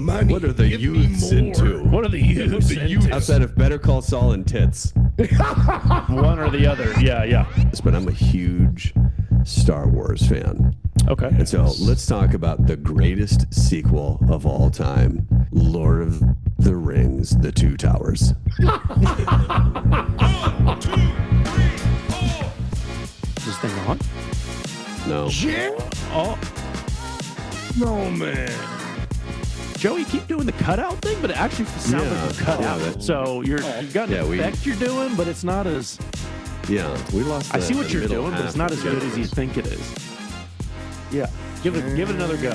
money. What are the youths into? What are the youths into? Outside of Better Call Saul and tits. One or the other. Yeah. But I'm a huge Star Wars fan. Okay. And so let's talk about the greatest sequel of all time, Lord of the Rings, The Two Towers. 1, 2, 3, 4. Is this thing on? No. Oh, No, man. Joey, keep doing the cutout thing, but it actually sounds like you cut Yeah, out. that- So you've got an effect you're doing, but it's not as... Yeah, we lost I see what the you're middle doing, but half it's not of as the good as you think it is. Yeah. Give it another go.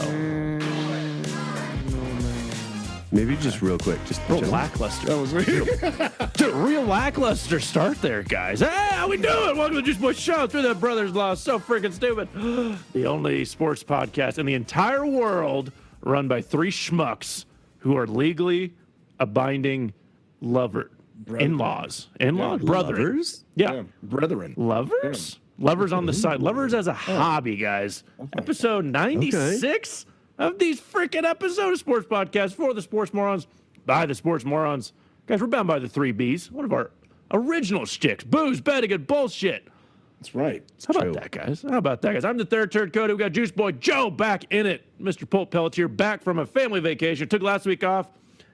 Maybe just real quick. Just Real lackluster. That was weird. Dude, real lackluster start there, guys. Hey, how we doing? Welcome to the Juice Boy Show. Through the Brothers Law. So freaking stupid. The only sports podcast in the entire world run by three schmucks who are legally abiding in-laws. In-laws? Brothers? Yeah. Brethren. Lovers? Lovers on the side. Lovers as a hobby, guys. Episode 96 of these freaking episodes of Sports Podcast for the Sports Morons, by the Sports Morons. Guys, we're bound by the 3 Bs. One of our original sticks. Booze, betting, and bullshit. That's right. How about that, guys? How about that, guys? I'm the third turd Cody. We got Juice Boy Joe back in it. Mr. Pulp Pelletier back from a family vacation. Took last week off.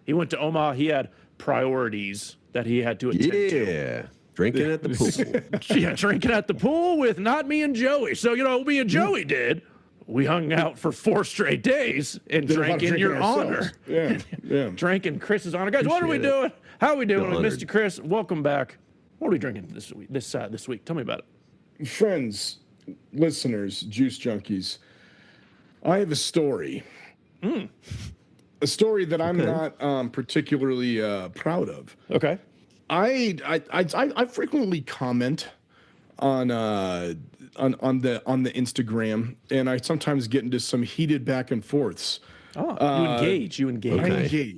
He went to Omaha. He had priorities that he had to attend to. Yeah. Drinking at the pool. Yeah, drinking at the pool with not me and Joey. So, what me and Joey did, we hung out for 4 straight days and drank in your honor. Yeah. Drank in Chris's honor. Guys, what are we doing? How are we doing? Feel honored. Mr. Chris, welcome back. What are we drinking this week? This week? Tell me about it. Friends, listeners, juice junkies, I have a story. A story that I'm not particularly proud of. Okay. I frequently comment on the Instagram, and I sometimes get into some heated back and forths. Oh, you engage. Okay.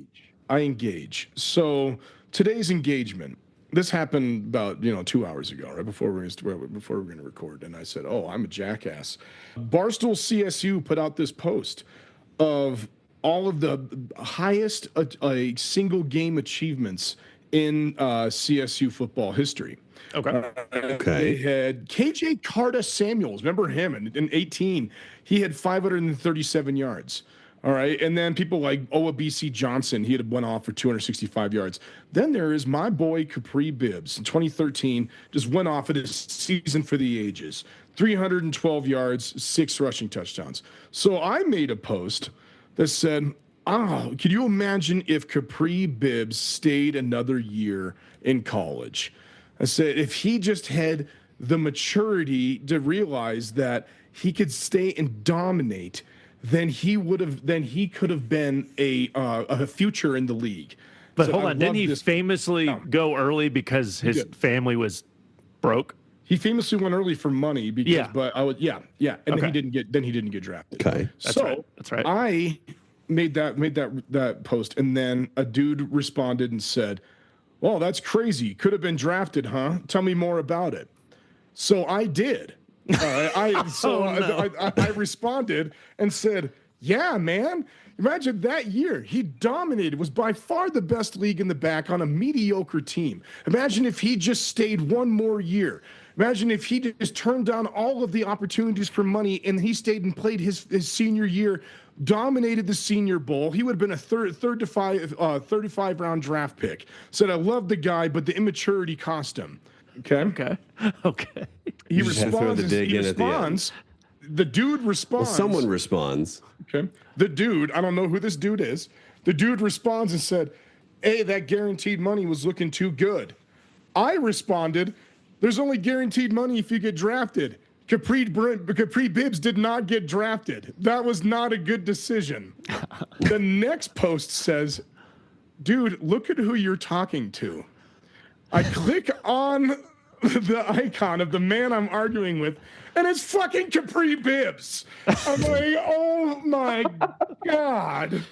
I engage. So today's engagement. This happened about 2 hours ago, right before we're going to record, and I said, "Oh, I'm a jackass." Barstool CSU put out this post of all of the highest single game achievements in CSU football history. Okay. They had KJ Carta Samuels. Remember him in 18? He had 537 yards. All right. And then people like OABC Johnson, he had went off for 265 yards. Then there is my boy Capri Bibbs in 2013, just went off at his season for the ages. 312 yards, 6 rushing touchdowns. So I made a post that said, could you imagine if Capri Bibbs stayed another year in college? I said, if he just had the maturity to realize that he could stay and dominate, then he could have been a future in the league. But hold on, didn't he famously go early because his family was broke? He famously went early for money because, Yeah. but and then he didn't get drafted. Okay. That's right. I made that post, and then a dude responded and said, "Well, that's crazy. Could have been drafted, huh? Tell me more about it." So I did. I responded and said, "Yeah, man. Imagine that year. He dominated, was by far the best league in the back on a mediocre team. Imagine if he just stayed one more year. Imagine if he just turned down all of the opportunities for money and he stayed and played his senior year, dominated the Senior Bowl. He would have been a 35 round draft pick." Said, "I love the guy, but the immaturity cost him." Okay. He responds. The dude responds. Well, someone responds. Okay. The dude, I don't know who this dude is. The dude responds and said, "Hey, that guaranteed money was looking too good." I responded, "There's only guaranteed money if you get drafted. Capri Bibbs did not get drafted. That was not a good decision." The next post says, "Dude, look at who you're talking to." I click on the icon of the man I'm arguing with, and it's fucking Capri Bibbs. I'm like, oh my God.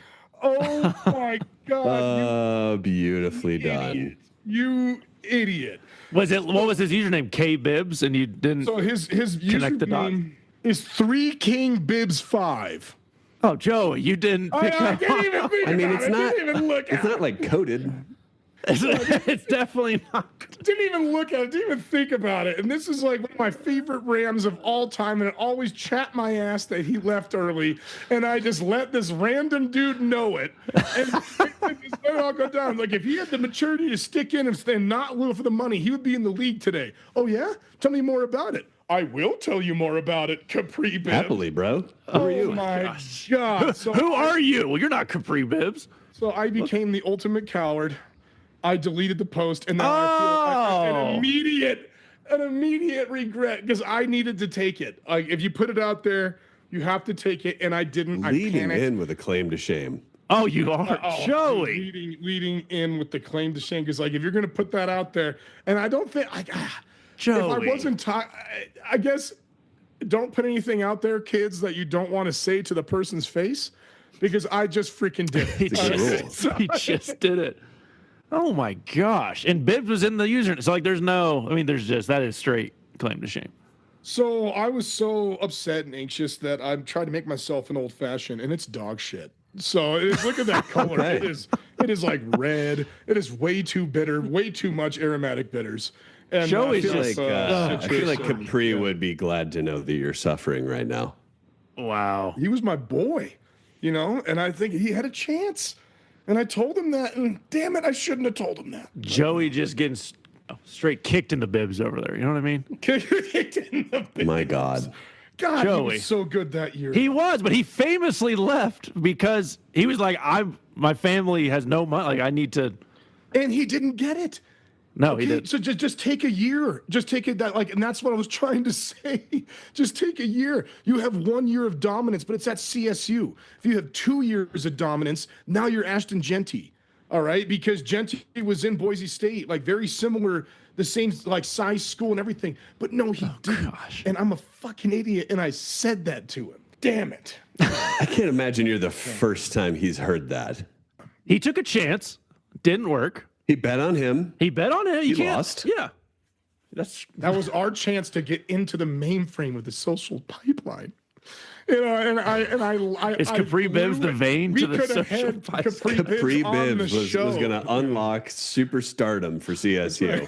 Oh my God. Beautifully done. You idiot. What was his username? K Bibbs, and you didn't. So his connect the dot. username is 3 King Bibbs 5. Oh, Joey, you didn't pick I up. can't even think I mean, about it's it. not. Didn't even look It's at not like coated. It's definitely not. Didn't even look at it. Didn't even think about it. And this is like one of my favorite Rams of all time. And it always chapped my ass that he left early. And I just let this random dude know it. And just let it all go down. Like if he had the maturity to stick in and not live for the money, he would be in the league today. Oh yeah? Tell me more about it. I will tell you more about it, Capri Bibb. Happily, bro. Who Oh are you? my God. So Who are you? Well, you're not Capri Bibbs. So I became the ultimate coward. I deleted the post, and now I feel an immediate regret because I needed to take it. Like if you put it out there, you have to take it, and I didn't. Leading I panicked. in with a claim to shame. Oh, you are Joey. Leading in with the claim to shame because like if you're gonna put that out there, and I don't think Joey. if I wasn't I guess don't put anything out there, kids, that you don't want to say to the person's face because I just freaking did it. He just did it. Oh my gosh. And Bibbs was in the user. So like there's just that is straight claim to shame. So I was so upset and anxious that I'm trying to make myself an old fashioned, and it's dog shit. So look at that color. Right. It is like red. It is way too bitter, way too much aromatic bitters. And Joey's I feel like citrus Capri and- would be glad to know that you're suffering right now. Wow. He was my boy, and I think he had a chance. And I told him that, and damn it, I shouldn't have told him that. Joey just getting straight kicked into Bibbs over there. You know what I mean? Kicked in the face. My God. God, Joey. he was so good that year. He was, but he famously left because he was like, my family has no money. Like I need to. And he didn't get it. No, he didn't. So just take a year. Just take it and that's what I was trying to say. Just take a year. You have 1 year of dominance, but it's at CSU. If you have 2 years of dominance, now you're Ashton Genty. All right, because Genty was in Boise State, like very similar, the same like size school and everything. But no, he didn't. gosh. And I'm a fucking idiot, and I said that to him. Damn it. I can't imagine you're the first time he's heard that. He took a chance, didn't work. He bet on him. He bet on it. He lost. Yeah, That was our chance to get into the mainframe of the social pipeline. And I Is Capri Bibbs the vein to the could have social had pipeline? Capri Bibbs on the Bibbs was show. going to unlock superstardom for CSU.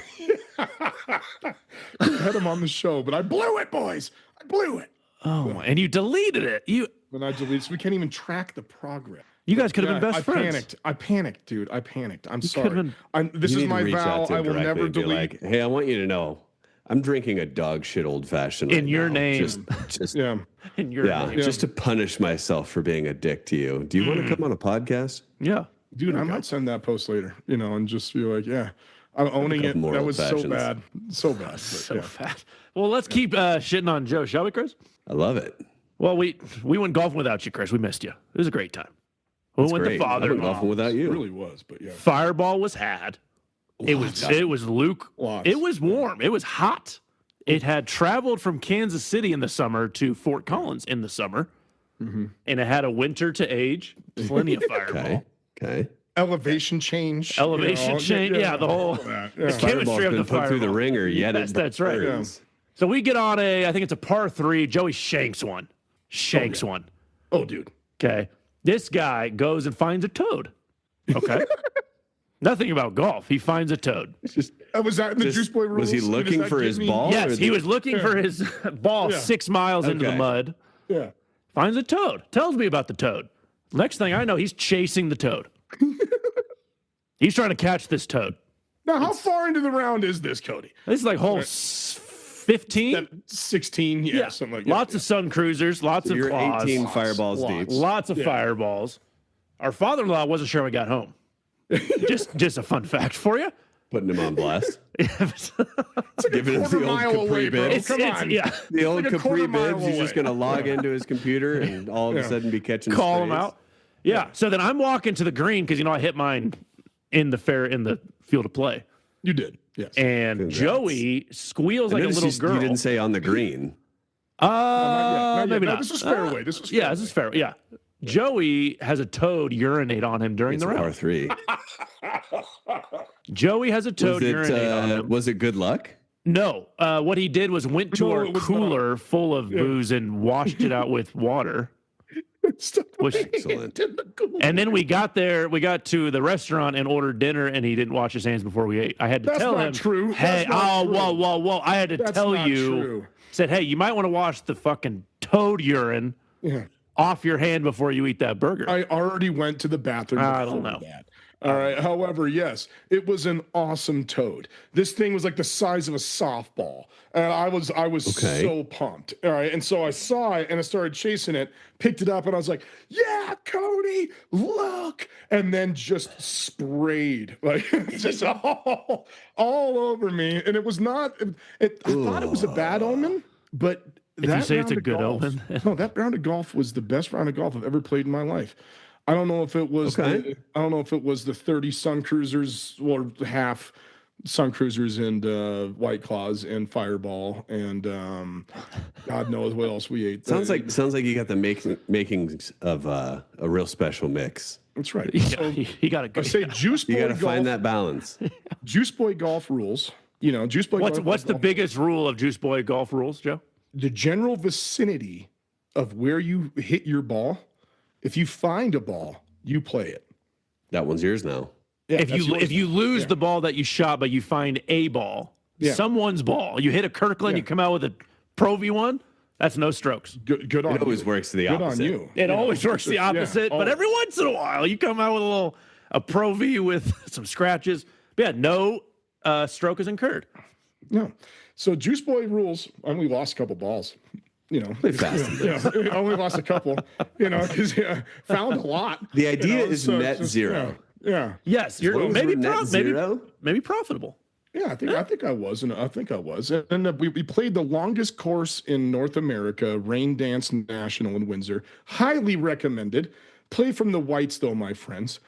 We had him on the show, but I blew it, boys. I blew it. Oh, and you deleted it. When I deleted, so we can't even track the progress. You guys could have been best I friends. I panicked, dude. I panicked. I'm could've sorry. been- This You is need to my reach vow. out to I him will directly never and be delete. like, hey, I want you to know I'm drinking a dog shit old fashioned In your name. Just Yeah. In your name. just to punish myself for being a dick to you. Do you want to come on a podcast? Yeah. Dude, I might send that post later, and just be like, yeah, I'm owning it. couple more That old was so fashions. bad. So bad. But, So yeah. fast. Well, let's keep shitting on Joe, shall we, Chris? I love it. Well, we went golfing without you, Chris. We missed you. It was a great time. We It's went great. to I went father. golfing without you. It really was, but yeah. Fireball was had. It was Luke. Lots. It was warm. It was hot. It had traveled from Kansas City in the summer to Fort Collins in the summer, and it had a winter to age. Plenty of Fireball. Okay. Okay. Elevation change. Elevation change. Yeah, the whole Yeah. the Fireball's chemistry of been the put through the Fireball. ringer yet. Yes, it that's right. burns. So we get on I think it's a par 3. Joey shanks one. Shanks one. Oh, dude. Okay. This guy goes and finds a toad. Okay. Nothing about golf. He finds a toad. Was that in the Just- Juice Boy rules? was he Does looking that for get his me- ball? Yes, or he the- was looking for his ball Yeah. 6 miles into the Okay. mud. Yeah. Finds a toad. Tells me about the toad. Next thing I know, he's chasing the toad. He's trying to catch this toad. Now, how far into the round is this, Cody? This is like hole 15. 16, yeah, something like that. Lots of sun cruisers, lots of You're claws, 18 fireballs deep. lots of fireballs. Our father-in-law wasn't sure we got home. just a fun fact for you. Putting him on blast. It's like Giving him a quarter the old mile Capri away, bro. Bibbs. Come on. Yeah. The old like a Capri quarter mile Bibbs, he's just away. going to log into his computer and all of a sudden be catching Call him strays. out. Yeah. So then I'm walking to the green because I hit mine in the field of play, You did, yes. and Congrats. Joey squeals I like a noticed little girl. You didn't say on the green. Not yet. Maybe No, not. This was fairway. This was Yeah, fairway. this is fair. Yeah. Joey has a toad urinate on him during It's the par round. 3. Joey has a toad urinate on him. Was it good luck? No, what he did was went to No, our it was cooler full of booze and washed it out with water. Stop. Excellent. And then we got there. We got to the restaurant and ordered dinner, and he didn't wash his hands before we ate. I had to That's tell not him, true. "Hey, That's not true. whoa! I had to That's tell not you." true. Said, "Hey, you might want to wash the fucking toad urine Yeah. off your hand before you eat that burger." I already went to the bathroom. I don't before know. that. All right. However, yes, it was an awesome toad. This thing was like the size of a softball, and I was Okay. so pumped. All right, and so I saw it and I started chasing it, picked it up, and I was like, "Yeah, Cody, look!" And then just sprayed like just all over me, and it was not. I thought it was a bad omen, but If you say it's a round of good golf- omen. no, that round of golf was the best round of golf I've ever played in my life. I don't know if it was Okay. I don't know if it was the 30 Sun Cruisers or half Sun Cruisers and White Claws and Fireball and God knows what else we ate. Sounds like you got the makings of a real special mix. That's right. He got a I good. say Juice Boy You got to golf. find that balance. Juice Boy golf rules. You know, Juice Boy. What's the golf- biggest rule of Juice Boy golf rules, Joe? the general vicinity of where you hit your ball? If you find a ball, you play it. That one's yours now. Yeah, If that's yours you now. lose Yeah. the ball that you shot, but you find a ball, Yeah. someone's ball, you hit a Kirkland, Yeah. you come out with a Pro V1, that's no strokes. Good on It always you. works to the Good opposite. on you. It always works the Yeah, opposite, but always. every once in a while you come out with a Pro V with some scratches. But yeah, no stroke is incurred. No. So Juice Boy rules. I only lost a couple balls. You know, Play fast and loose. I only lost a couple. You know, because found a lot. The idea you know, is so net it's just- zero. Yeah. Yes, you're long as maybe we're net zero? maybe profitable. Yeah, I think I was, and I think I was, and we played the longest course in North America, Rain Dance National in Windsor. Highly recommended. Play from the whites, though, my friends.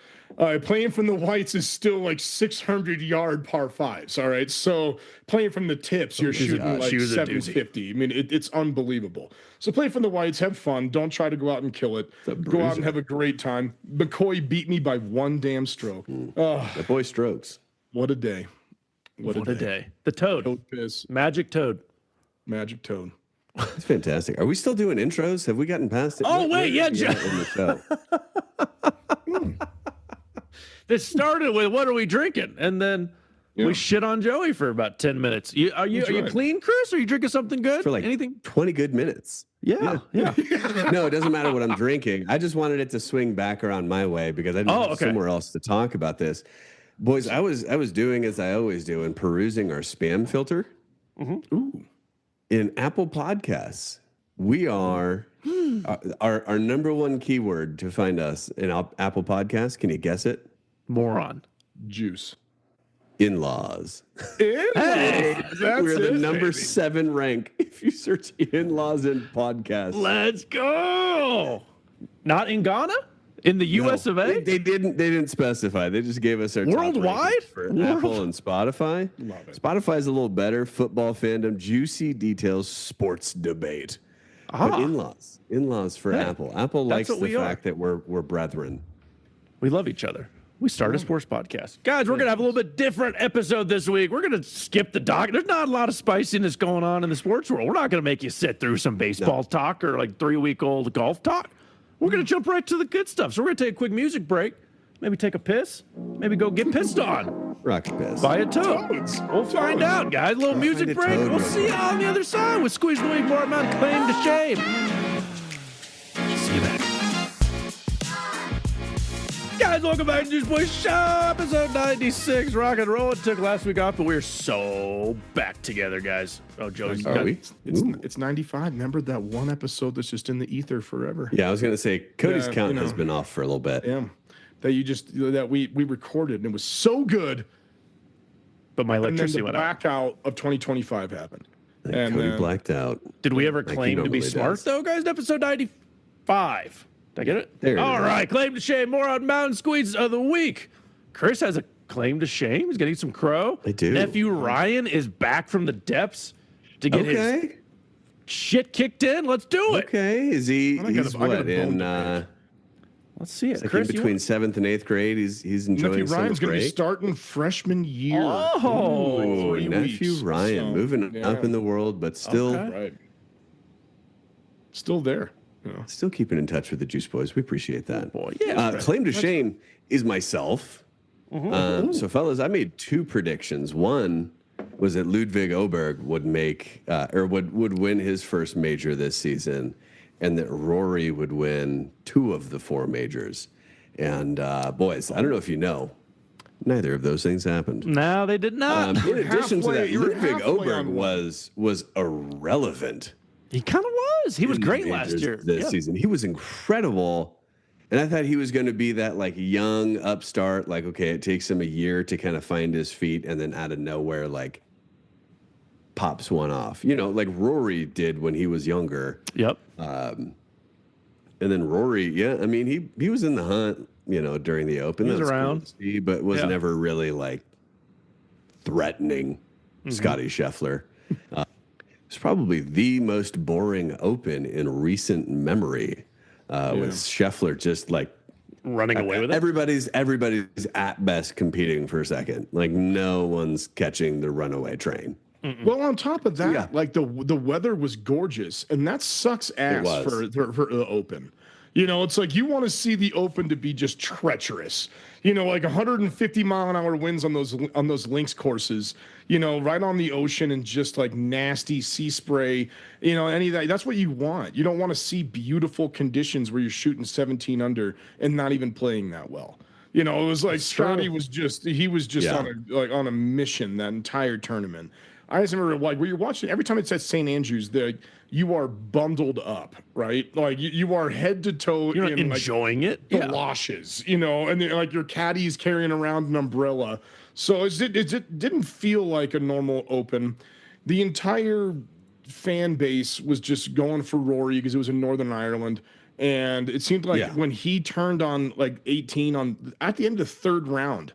Playing from the whites is still like 600-yard par fives. All right, so playing from the tips, you're shooting like she was a doozy. 750. I mean, it's unbelievable. So play from the whites, have fun. Don't try to go out and kill it. a Go out and bruiser. have a great time. McCoy beat me by one damn stroke. Oh, The boy strokes. what a day! What a day. The toad. Toad piss, Magic toad. magic toad. It's fantastic. Are we still doing intros? Have we gotten past it? Oh, Where wait, did yeah, we get in the show? This started with what are we drinking? And then Yeah. we shit on Joey for about 10 minutes. Are you right. clean, Chris? Are you drinking something good? For like Anything? 20 good minutes. Yeah. No, it doesn't matter what I'm drinking. I just wanted it to swing back around my way because I didn't have okay. somewhere else to talk about this. Boys, I was doing as I always do and perusing our spam filter. Ooh. In Apple Podcasts, we are our number one keyword to find us in Apple Podcasts. Can you guess it? Moron. Juice. In-laws. Hey, That's We're the it, number baby. 7 rank if you search in-laws in podcasts. let's go. Not in Ghana? In the US of A? They didn't specify. They just gave us our top Worldwide? rankings for Apple and Spotify. Love it. Spotify's a little better. Football fandom, juicy details, sports debate. But Ah. in-laws for Hey, Apple. Apple likes that's what the we are. fact that we're brethren. We love each other. We started a sports podcast. Guys, we're going to have a little bit different episode this week. We're going to skip the doc. There's not a lot of spiciness going on in the sports world. We're not going to make you sit through some baseball talk or like 3-week-old golf talk. We're going to jump right to the good stuff. So we're going to take a quick music break, maybe take a piss, maybe go get pissed on Rocket piss. by a toad. Toads. We'll find out, guys. A little music a break. toad We'll real see you on the other side with Squeeze the Week, more about claim to shame. See you back. Guys, welcome back to Juice Boy Show, episode 96. Rock and roll. It took last week off, but we're so back together, guys. Oh, Joey's Are got- we? It's 95. Remember that one episode that's just in the ether forever? Yeah, I was gonna say Cody's Yeah, count you has know. been off for a little bit. Yeah. That we recorded and it was so good. But my And then electricity the went out. blackout of 2025 happened. And Cody then- blacked out. Did we ever Like he claim to be normally smart, does. though, guys? Episode 95. Did I get it? There it All is. right. Claim to shame. More on Mountain Squeeze of the week. Chris has a claim to shame. He's going to eat some crow. I do. Nephew Ryan is back from the depths to get his Okay. shit kicked in. Let's do it. Okay. Is he? I got He's a- I got a what bone in? to pick. Let's see it. Like Chris, in you between 7th and 8th grade. He's enjoying Nephew summer Ryan's going to be break. starting freshman year. Oh, in 3 Nephew weeks. Ryan So, moving yeah. up in the world, but still Okay. Right. Still there. Still keeping in touch with the Juice Boys. We appreciate that. Boy, yeah. Claim to shame is myself. So, fellas, I made 2 predictions. One was that Ludwig Oberg would would win his first major this season, and that Rory would win 2 of the 4 majors. And boys, I don't know if you know, neither of those things happened. No, they did not. In addition to that, you were Ludwig halfway Oberg on one. was irrelevant. He kind of was. He was in the great last majors year. This season, he was incredible, and I thought he was going to be that like young upstart. Like, okay, it takes him a year to kind of find his feet, and then out of nowhere, like pops one off. You know, like Rory did when he was younger. Yep. And then Rory, yeah, I mean, he was in the hunt, you know, during the Open. He was That cool around. to see, but was never really like threatening Scotty Scheffler. It's probably the most boring Open in recent memory, with Scheffler just like Running away with it. everybody's at best competing for second. Like no one's catching the runaway train. Well, on top of that, Yeah. like the weather was gorgeous, and that sucks ass was. for the Open. You know, it's like you want to see the Open to be just treacherous. You know, like 150-mile-an-hour winds on those links courses. You know, right on the ocean, and just like nasty sea spray. You know, any of that. That's what you want. You don't want to see beautiful conditions where you're shooting 17 under and not even playing that well. You know, it was like Scotty was just on a mission that entire tournament. I just remember, like, where you're watching, every time it says St. Andrews, you are bundled up, right? Like, you are head to toe You're not in, enjoying it. galoshes, you know, and then, like, your caddy's carrying around an umbrella. So it didn't feel like a normal Open. The entire fan base was just going for Rory because it was in Northern Ireland. And it seemed like when he turned on, like, 18 at the end of the third round,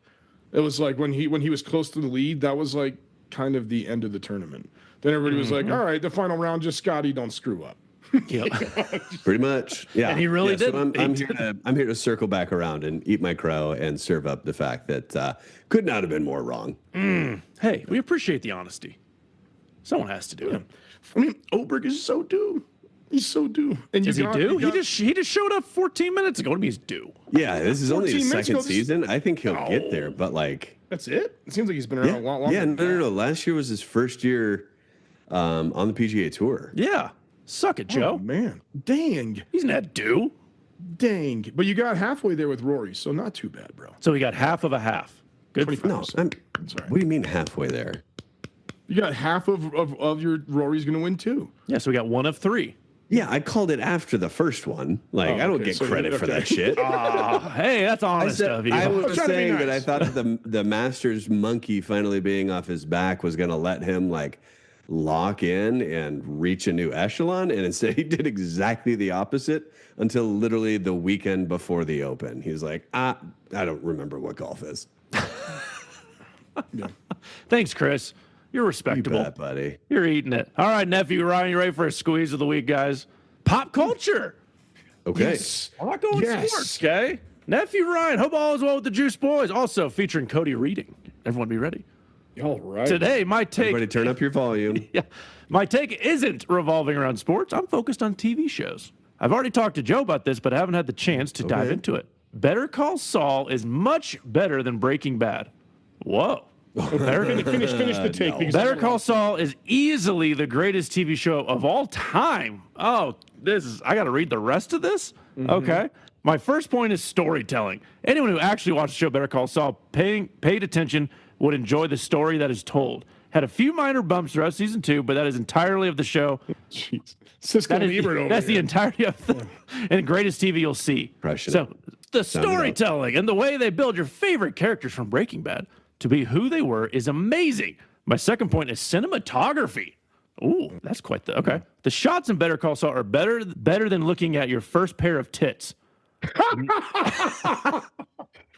it was like when he was close to the lead, that was, like, kind of the end of the tournament. Then everybody was like, all right, the final round, just Scotty, don't screw up. Yep. Pretty much, yeah. And he really So didn't. I'm here to circle back around and eat my crow and serve up the fact that could not have been more wrong. Hey, we appreciate the honesty. Someone has to do it. I mean, Oberg is so due. He's so due. And Is he due? He just showed up 14 minutes ago. What do you mean he's due? Yeah, this is only his 14 minutes second ago, season. I think he'll get there, but like, That's it? It seems like he's been around a lot longer. yeah, no. Last year was his first year on the PGA Tour. Yeah. Suck it, Oh, Joe. man. Dang. He's not due. Dang. But you got halfway there with Rory, so not too bad, bro. So we got half of a half. Good. 25%. No, Sorry. what do you mean halfway there? You got half of your Rory's going to win, too. Yeah, so we got 1 of 3. Yeah, I called it after the first one. Like, I don't okay, get so- credit for okay. that shit. Hey, that's honest of you. I was trying to be saying that I nice. thought that the Masters monkey finally being off his back was going to let him like lock in and reach a new echelon, and instead he did exactly the opposite until literally the weekend before the Open. He's like, I don't remember what golf is. Thanks, Chris. You're You respectable. bet, buddy. You're eating it. All right, nephew Ryan, you ready for a squeeze of the week, guys? Pop culture. Okay. Yes. I'm not going Yes. sports, okay? Nephew Ryan, hope all is well with the Juice Boys. Also featuring Cody Reading. Everyone be ready. All right. Today, my take. Everybody turn up your volume. Yeah, my take isn't revolving around sports. I'm focused on TV shows. I've already talked to Joe about this, but I haven't had the chance to dive into it. Better Call Saul is much better than Breaking Bad. Whoa. Finish the take. because Better Call Saul is easily the greatest TV show of all time. Oh, I got to read the rest of this? Okay. My first point is storytelling. Anyone who actually watched the show Better Call Saul, paid attention, would enjoy the story that is told. Had a few minor bumps throughout season 2, but that is entirely of the show. Jeez. Cisco That is, Liebert over that's the here. entirety of the and greatest TV you'll see. Crushing So it. the Sound it out. storytelling and the way they build your favorite characters from Breaking Bad to be who they were is amazing. My second point is cinematography. Ooh, that's quite the okay. The shots in Better Call Saul are better than looking at your first pair of tits.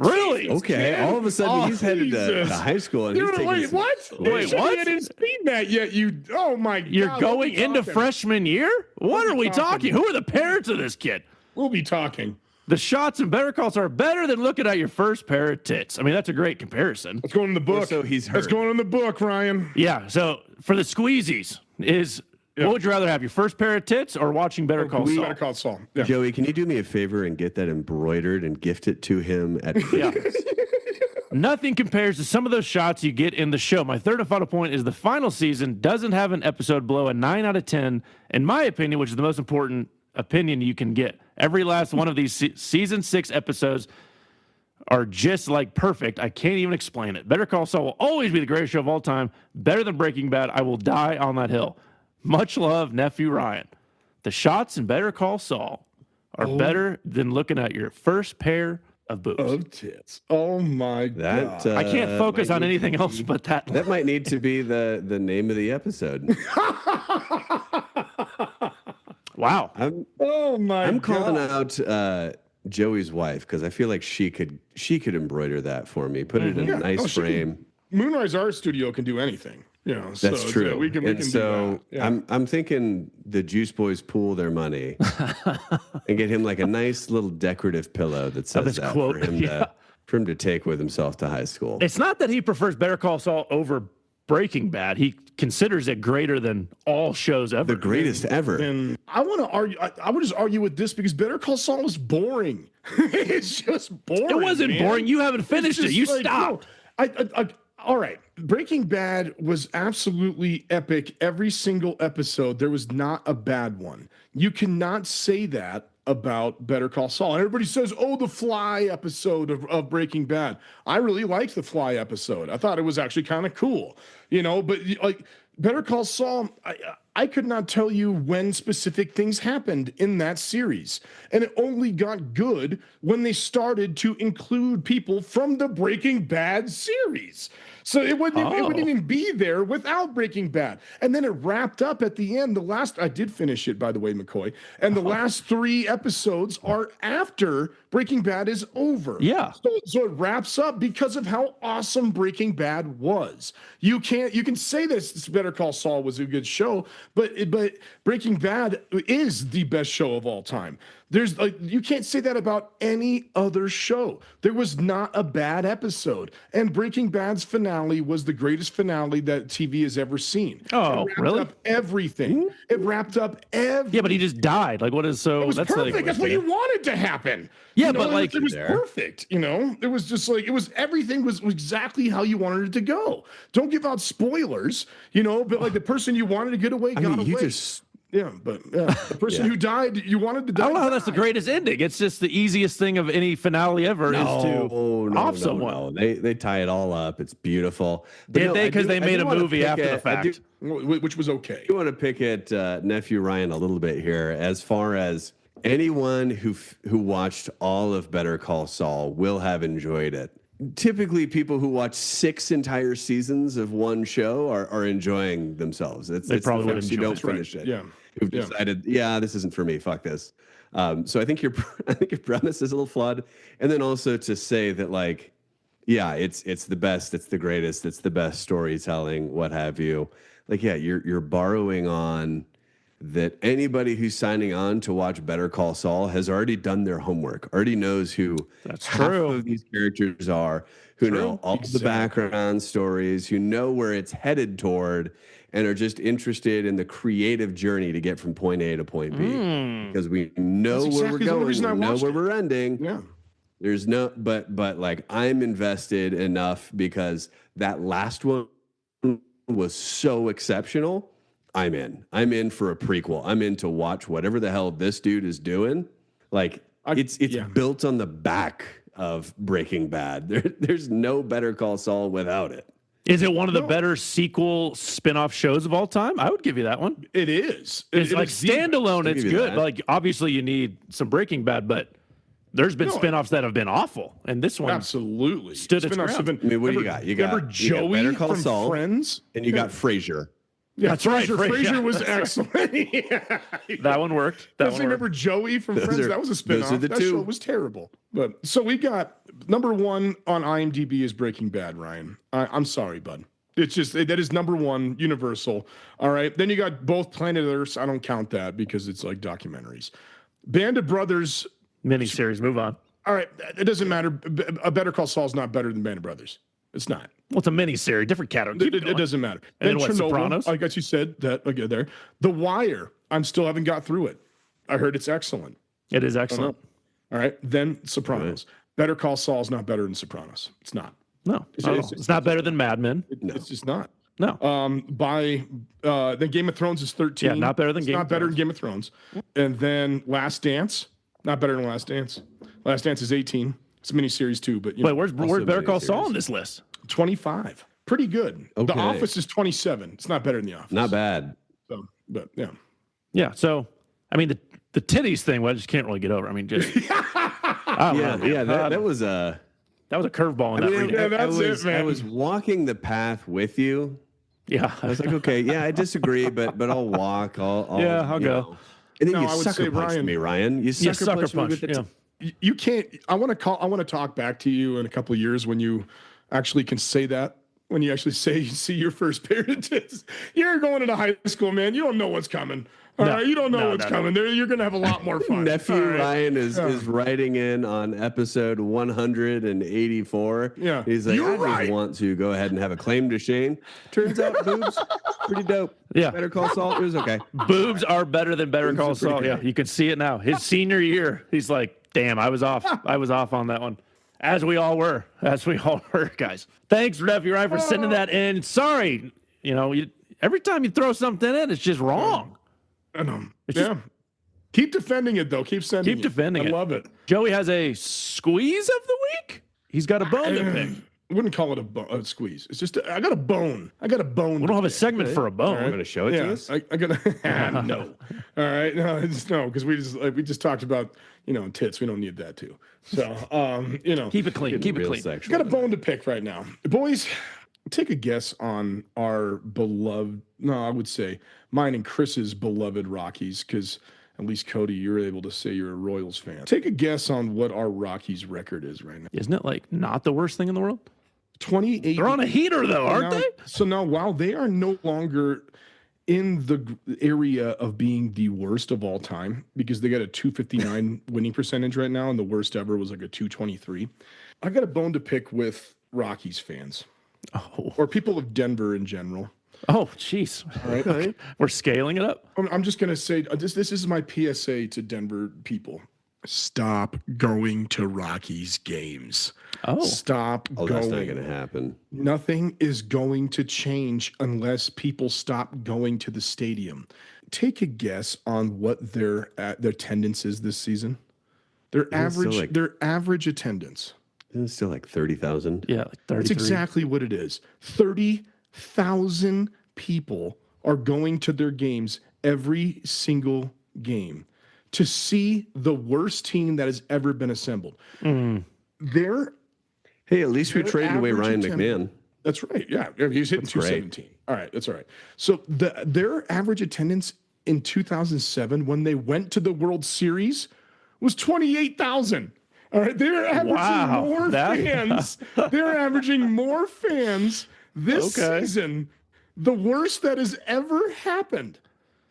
Really? Okay. man. All of a sudden, he's headed to Jesus. high school and he's Dude, taking wait, some- what? Wait, Shit, what? I didn't see that yet. Oh my God. You're we'll going be into talking. freshman year? What are we talking. talking? Who are the parents of this kid? We'll be talking. The shots in Better Call Saul are better than looking at your first pair of tits. I mean, that's a great comparison. Let's go in the book. so he's Let's hurt. go in the book, Ryan. Yeah, so for the squeezies is Yeah. What would you rather have, your first pair of tits or watching Better Call Saul? Better Call Saul. Yeah. Joey, can you do me a favor and get that embroidered and gift it to him at Yeah. Christmas? Nothing compares to some of those shots you get in the show. My third and final point is the final season doesn't have an episode below a 9 out of 10, in my opinion, which is the most important opinion you can get. Every last one of these season 6 episodes are just like perfect. I can't even explain it. Better Call Saul will always be the greatest show of all time. Better than Breaking Bad. I will die on that hill. Much love, Nephew Ryan. The shots in Better Call Saul are better than looking at your first pair of boobs. Of tits. Oh my God. I can't focus on anything else but that. That might need to be the name of the episode. Wow. I'm I'm calling out Joey's wife because I feel like she could embroider that for me. Put it in a nice frame. Moonrise Art Studio can do anything. You know, That's so, true. Yeah, we can do that. Yeah. I'm thinking the Juice Boys pool their money and get him like a nice little decorative pillow that says this that quote, for him to take with himself to high school. It's not that he prefers Better Call Saul over Breaking Bad. He considers it greater than all shows ever. The greatest ever. And I want to argue. I would just argue with this because Better Call Saul is boring. It's just boring. It wasn't man. boring. You haven't finished it. Just You like, stopped. no, all right. Breaking Bad was absolutely epic. Every single episode, there was not a bad one. You cannot say that about Better Call Saul. And everybody says, oh, the Fly episode of Breaking Bad. I really liked the Fly episode. I thought it was actually kind of cool, you know, but like Better Call Saul, I could not tell you when specific things happened in that series. And it only got good when they started to include people from the Breaking Bad series. So it wouldn't even be there without Breaking Bad. And then it wrapped up at the end. I did finish it, by the way, McCoy. And the last 3 episodes are after Breaking Bad is over. Yeah. So it wraps up because of how awesome Breaking Bad was. You can say this Better Call Saul was a good show, but Breaking Bad is the best show of all time. There's you can't say that about any other show. There was not a bad episode, and Breaking Bad's finale was the greatest finale that TV has ever seen. Oh, it wrapped really? up everything. It wrapped up everything. Yeah, but he just died. Like, what is so? It was that's perfect. like, That's what you wanted to happen. Yeah, You know, but like it was perfect. You know, it was just like everything was exactly how you wanted it to go. Don't give out spoilers. You know, but like the person you wanted to get away got away. Yeah, but the person who died, you wanted to die. I don't know how that's the greatest ending. It's just the easiest thing of any finale ever is to off someone. No. They tie it all up. It's beautiful. Did they? Because they made a movie after the fact. Which was okay. I want to pick at Nephew Ryan a little bit here. As far as anyone who watched all of Better Call Saul will have enjoyed it. Typically, people who watch 6 entire seasons of one show are enjoying themselves. They probably would you enjoy don't it. finish it. Yeah. Who've decided, this isn't for me. Fuck this. So I think your premise is a little flawed. And then also to say that like, it's the best, it's the greatest, it's the best storytelling, what have you. Like, you're borrowing on that anybody who's signing on to watch Better Call Saul has already done their homework, already knows who half of these characters are, who know all the background stories, who know where it's headed toward, and are just interested in the creative journey to get from point A to point B. Because we know where we're going, we know where we're ending. Yeah. There's no, but like I'm invested enough because that last one was so exceptional. I'm in for a prequel. I'm in to watch whatever the hell this dude is doing. Like it's built on the back of Breaking Bad. There's no Better Call Saul without it. Is it one of the better sequel spin-off shows of all time? I would give you that one. It is. It's like standalone, it's good. Like obviously you need some Breaking Bad, but there's been spin-offs that have been awful. And this one absolutely stood its ground. I mean, what do you got? You got Joey Better Call from Saul, Friends, and you got Frasier. Yeah, that's right. Frasier was excellent. That one worked. Remember Joey from Friends? That was a spin-off. That show was terrible. But so we got number 1 on IMDb is Breaking Bad, Ryan. I'm sorry, bud. It's just that is number 1, Universal. All right. Then you got both Planet Earths. I don't count that because it's like documentaries. Band of Brothers miniseries. Move on. All right. It doesn't matter. A Better Call Saul is not better than Band of Brothers. It's not. Well, it's a mini-series, different category. It doesn't matter. And then Then what, Chernobyl, Sopranos? I guess you said that. Okay, there. The Wire. I still haven't got through it. I heard it's excellent. It is excellent. All right. Then Sopranos. Better Call Saul is not better than Sopranos. It's not. No, it's not better than Mad Men. It's just not. No. Then Game of Thrones is 13. Yeah, not better than Game of Not better Thrones. than Game of Thrones. And then Last Dance, not better than Last Dance. Last Dance is 18. It's a miniseries too, but Wait, where's Better Call Saul on this list? 25. Pretty good. The Okay. Office is 27. It's not better than The Office. Not bad. So, but yeah. Yeah. So, I mean, the titties thing, well, I just can't really get over. I mean, just I don't know, man. That was a. That was a curveball in that reading. yeah, that's I was, it, man. I was walking the path with you. Yeah. I was like, okay, yeah, I disagree, but I'll walk. I'll I'll you go. know. And then No, you I would sucker say, punched Ryan- me, Ryan. You Yeah, sucker, sucker punched me punch. with the Yeah. You can't. I want to talk back to you in a couple of years when you actually can say that. When you actually see your first pair of tits. You're going into high school, man. You don't know what's coming. All right, you don't know what's coming. There, you're gonna have a lot more fun. Nephew All right. Ryan is writing in on episode 184. Yeah. He's like, You're I just right. want to go ahead and have a claim to Shane. Turns out boobs, pretty dope. Yeah. Better Call Saul, it was okay. Boobs are better than Better Call are pretty Saul. Yeah, you can see it now. His senior year, he's like, damn, I was off. I was off on that one. As we all were, guys. Thanks, Nephew Ryan, for sending that in. Sorry, every time you throw something in, it's just wrong. I know. It's Yeah. Keep defending it though. Keep sending. Keep defending I it. love it. Joey has a squeeze of the week. He's got a bone to pick. I wouldn't call it a squeeze. It's just I got a bone. I got a bone. We don't have a segment for a bone. I'm going to show it to Yeah, us. I gotta no. All right, no, because we just talked about tits. We don't need that too. So Keep it clean. Keep it Real clean. sexual. got a bone to pick right now, boys. Take a guess on our beloved. No, I would say mine and Chris's beloved Rockies, because at least Cody, you're able to say you're a Royals fan. Take a guess on what our Rockies record is right now. Isn't it like not the worst thing in the world? 28. They're on a heater though, aren't now, they? So now, while they are no longer in the area of being the worst of all time, because they got a 259 winning percentage right now, and the worst ever was like a 223. I got a bone to pick with Rockies fans, or people of Denver in general. Oh, jeez. Right? We're scaling it up. I'm just gonna say this is my PSA to Denver people. Stop going to Rockies games. Oh. Stop Oh, going. that's not going to happen. Nothing is going to change unless people stop going to the stadium. Take a guess on what their attendance is this season. Their average attendance. Isn't it still like 30,000? Yeah, like 33. That's exactly what it is. 30,000 people are going to their games every single game to see the worst team that has ever been assembled. Their Hey, at least we traded away average Ryan attendance- McMahon. That's right. Yeah, he was hitting That's great. 217. All right, that's all right. So their average attendance in 2007 when they went to the World Series was 28,000. All right, they're averaging Wow, more fans. They're averaging more fans this season. The worst that has ever happened.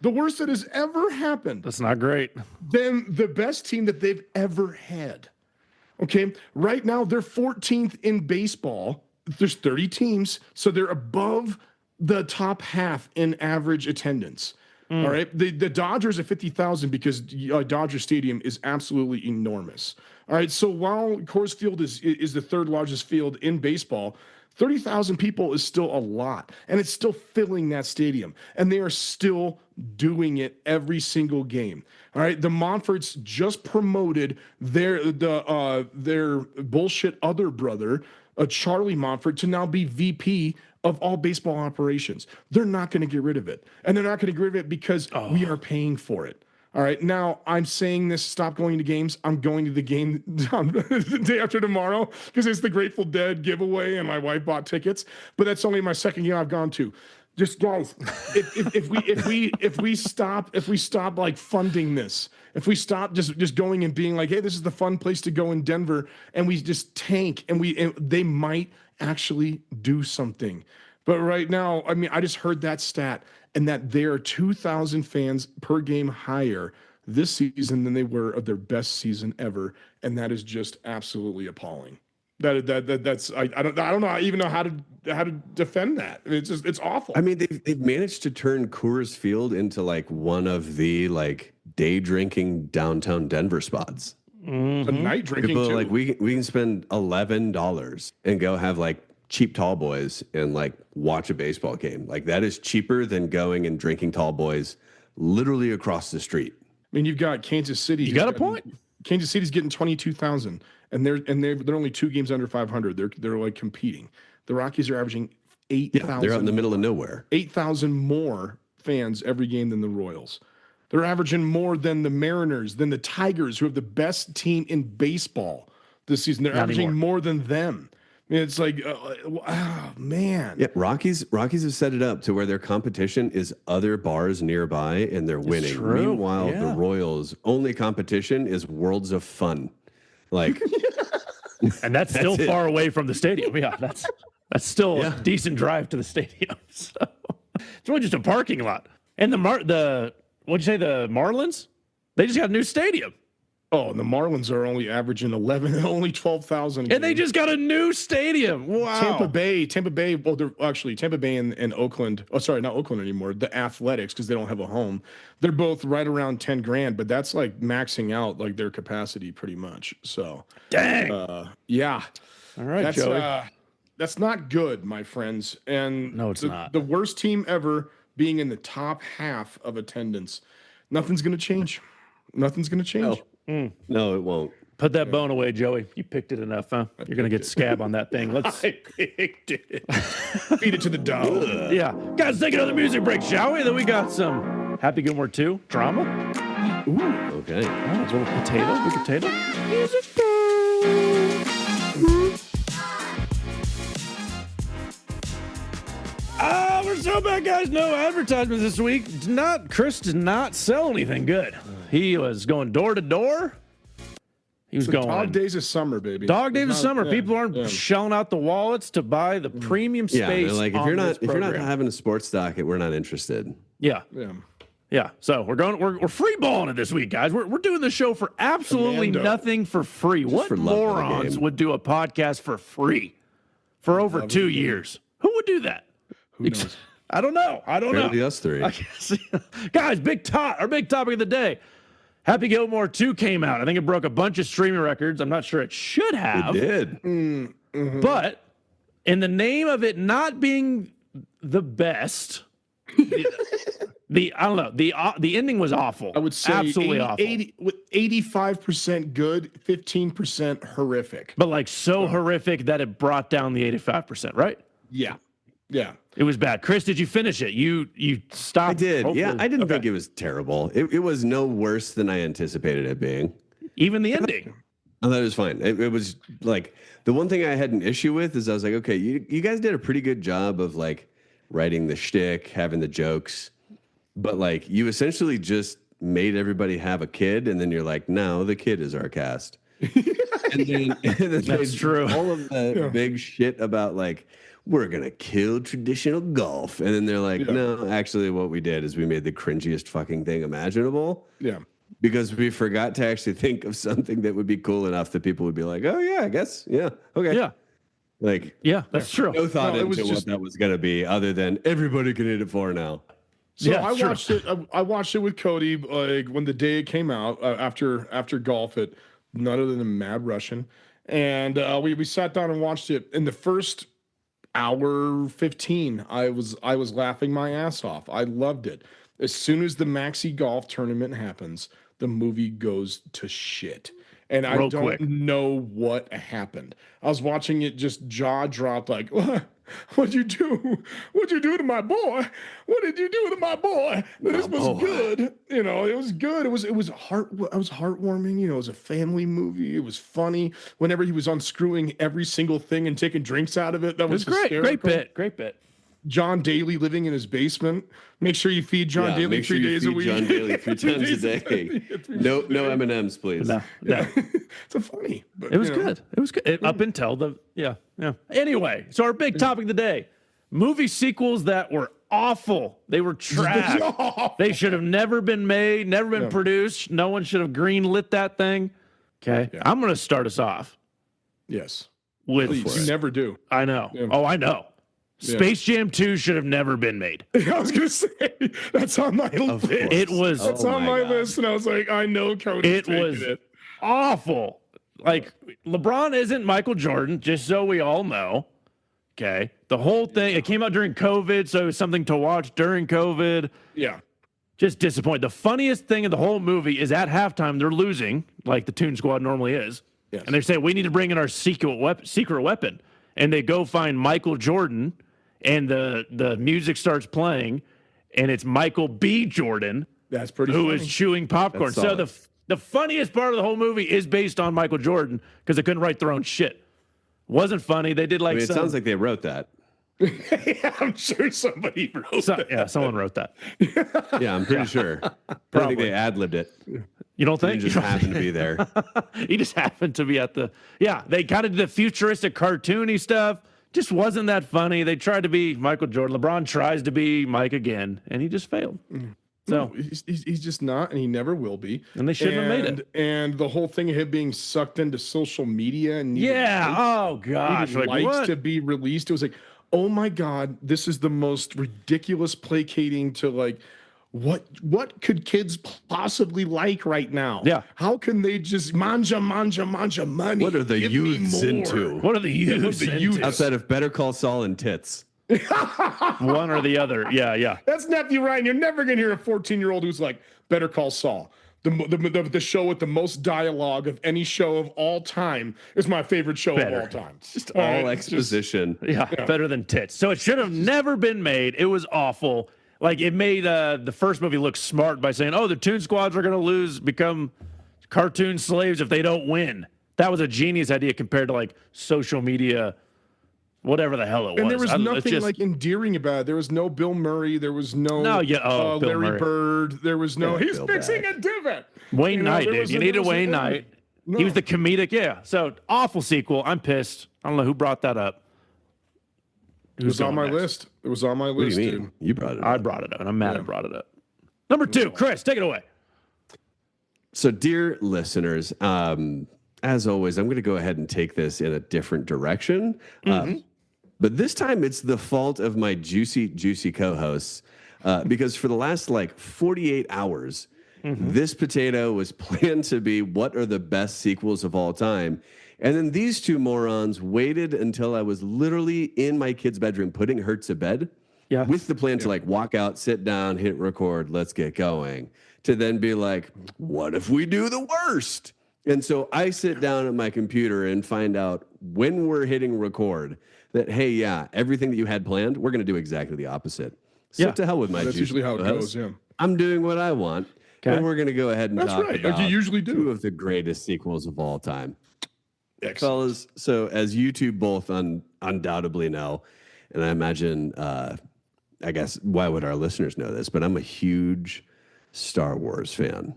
The worst that has ever happened That's not great. than the best team that they've ever had. Okay, right now they're 14th in baseball. There's 30 teams, so they're above the top half in average attendance. All right, the Dodgers are 50,000 because Dodger Stadium is absolutely enormous. All right, so while Coors Field is the third largest field in baseball, 30,000 people is still a lot, and it's still filling that stadium, and they are still doing it every single game. All right, the Monforts just promoted their bullshit other brother, Charlie Monfort, to now be VP of all baseball operations. They're not going to get rid of it, and they're not going to get rid of it because we are paying for it. All right, now I'm saying this, stop going to games. I'm going to the game the day after tomorrow because it's the Grateful Dead giveaway and my wife bought tickets, but that's only my second game I've gone to. Just guys, if we stop like funding this, if we stop just going and being like, hey, this is the fun place to go in Denver, and we just tank and they might actually do something. But right now, I mean, I just heard that stat, and that they are 2,000 fans per game higher this season than they were of their best season ever, and that is just absolutely appalling. That's I don't know even know how to defend that. It's awful. I mean, they've managed to turn Coors Field into like one of the like day drinking downtown Denver spots. A night drinking People too. are like, we can spend $11 and go have like cheap tall boys and like watch a baseball game. Like that is cheaper than going and drinking tall boys literally across the street. I mean, you've got Kansas City. You got a point. Kansas City's getting 22,000, and they're only 2 games under 500. They're like competing. The Rockies are averaging 8,000. Yeah, they're out in the middle of nowhere. 8,000 more fans every game than the Royals. They're averaging more than the Mariners, than the Tigers, who have the best team in baseball this season. They're averaging more than them. I mean, it's like, oh, man. Yeah, Rockies have set it up to where their competition is other bars nearby, and they're winning. true. Meanwhile, Yeah. the Royals' only competition is Worlds of Fun. Like, And that's still far away from the stadium. Yeah, that's still a decent drive to the stadium. So it's really just a parking lot. And what'd you say, the Marlins? They just got a new stadium. Oh, and the Marlins are only averaging 11, only 12,000. And they just got a new stadium. Wow. Tampa Bay. Well, they're actually Tampa Bay and Oakland. Oh, sorry, not Oakland anymore. The Athletics, because they don't have a home. They're both right around 10 grand, but that's like maxing out like their capacity pretty much. So, Dang. yeah, All right, that's Joey. that's not good, my friends. And No, it's not. The worst team ever being in the top half of attendance. Nothing's gonna change. Nothing's gonna change. no, it won't. Put that bone away, Joey. You picked it enough, huh? You're going to get scab on that thing. Let's. I picked it. Feed it to the dog. Yeah. Guys, take another music break, shall we? Then we got some Happy Gilmore 2 drama. Okay. Oh, it's a little potato. Big potato. Music. We're so back, guys. No advertisements this week. Chris did not sell anything good. He was going door to door. He was going Dog days of summer, baby. Dog days of Not- summer. yeah, People aren't yeah. shelling out the wallets to buy the premium Yeah, space. they're like, if on you're this not program. having a sports docket, we're not interested. Yeah. Yeah. Yeah, so we're free balling it this week, guys. We're doing the show for absolutely Commando. nothing for free. What for love of the morons game. would do a podcast for free for over 2 years? Who would do that? Who knows? I don't know. Apparently us three. I guess. Guys, our big topic of the day. Happy Gilmore 2 came out. I think it broke a bunch of streaming records. I'm not sure it should have. It did. But in the name of it not being the best, the ending was awful. I would say absolutely awful. 85% good, 15% horrific. But like so horrific that it brought down the 85%, right? Yeah. Yeah. It was bad. Chris, did you finish it? You stopped. I did. Yeah, hopefully. I didn't Okay. think it was terrible. It was no worse than I anticipated it being. Even the ending. I thought it was fine. It was like the one thing I had an issue with is I was like, okay, you guys did a pretty good job of like writing the shtick, having the jokes, but like you essentially just made everybody have a kid, and then you're like, no, the kid is our cast. and then That's true. All of the big shit about like we're gonna kill traditional golf, and then they're like, no, actually, what we did is we made the cringiest fucking thing imaginable. Yeah. Because we forgot to actually think of something that would be cool enough that people would be like, oh, yeah, I guess. Yeah. Okay. Yeah. Like, Yeah, that's true. no thought No, it was into just- what that was going to be other than everybody can eat it for now. So Yeah, I sure. watched it. I watched it with Cody like when the day it came out after golf at none other than Mad Russian, and we sat down and watched it. In the first hour 15, I was laughing my ass off. I loved it. As soon as the Maxi Golf tournament happens, the movie goes to shit. And I Real don't quick. know what happened. I was watching it, just jaw dropped, like, what'd you do? What'd you do to my boy? What did you do to my boy? This was good. You know, it was good. It was heartwarming. You know, it was a family movie. It was funny. Whenever he was unscrewing every single thing and taking drinks out of it, that It was was great. hysterical. Great bit. John Daly living in his basement. Make sure you feed John Yeah, Daly make sure 3 you days a feed week. John Daly 3 3 times a days day. Yeah, No M&Ms, please. No. It's a funny. But, It was you know, good. It was good. Up until the yeah. Anyway, so our big topic of the day: movie sequels that were awful. They were trash. They should have never been made, never been produced. No one should have greenlit that thing. Okay, I'm going to start us off. Yes. with Please, you never do. I know. Yeah. Oh, I know. Space Jam 2 should have never been made. I was gonna say that's on my list. It was That's on my list, and I was like, I know Cody's taking it. awful. Like, LeBron isn't Michael Jordan, just so we all know. Okay. The whole thing, it came out during COVID, so it was something to watch during COVID. Yeah. Just disappointed. The funniest thing in the whole movie is at halftime, they're losing, like the Toon Squad normally is. Yes. And they say, we need to bring in our secret weapon. And they go find Michael Jordan, and the music starts playing, and it's Michael B. Jordan. That's pretty who funny. is chewing popcorn. That's So solid. the funniest part of the whole movie is based on Michael Jordan because they couldn't write their own shit. Wasn't funny. They did like It sounds like they wrote that. Yeah, I'm sure somebody wrote that. someone wrote that. Yeah, I'm pretty sure. I think they ad-libbed it. You don't He think? just happened to be there. He just happened to be at the. Yeah, they kind of did the futuristic cartoony stuff. Just wasn't that funny. They tried to be Michael Jordan. LeBron tries to be Mike again, and he just failed. So He's just not, and he never will be. And they shouldn't have made it. And the whole thing of him being sucked into social media and oh gosh, needed like likes what? to be released. It was like, oh my God, this is the most ridiculous placating to like what could kids possibly like right now? Yeah. How can they just manja money? What are the Give me youths more. into? What are the youths? the into? youths? Outside of Better Call Saul and tits. One or the other. Yeah. That's Nephew Ryan. You're never gonna hear a 14-year-old who's like, Better Call Saul. The show with the most dialogue of any show of all time is my favorite show Better. of all time. Just all exposition. Yeah, better than tits. So it should have never been made. It was awful. Like it made the first movie look smart by saying, "Oh, the Toon Squads are going to become cartoon slaves if they don't win." That was a genius idea compared to like social media, whatever the hell it was. And there was it's nothing just- like endearing about it. There was no Bill Murray. There was no, Bill Larry Murray. Bird. There was no. Yeah, He's Bill fixing back. a divot. Wayne Knight, there dude. was- You there needed was- Wayne Knight. He was the comedic. Yeah. So awful sequel. I'm pissed. I don't know who brought that up. It was on going my next? list. It was on my What do list, you mean? dude. You brought it I up. brought it up, and I'm mad I brought it up. Number 2, Chris, take it away. So, dear listeners, as always, I'm going to go ahead and take this in a different direction. But this time it's the fault of my juicy co-hosts because for the last like 48 hours, this potato was planned to be what are the best sequels of all time. And then these two morons waited until I was literally in my kid's bedroom putting her to bed with the plan to like walk out, sit down, hit record, let's get going. To then be like, what if we do the worst? And so I sit down at my computer and find out when we're hitting record that, hey, yeah, everything that you had planned, we're going to do exactly the opposite. So to hell with my That's juicy usually how it co-hosts. goes, yeah. I'm doing what I want. Okay. And we're going to go ahead and That's talk right, like about you usually do. two of the greatest sequels of all time. Excellent. Fellas, so as you two both undoubtedly know, and I imagine, I guess, why would our listeners know this, but I'm a huge Star Wars fan.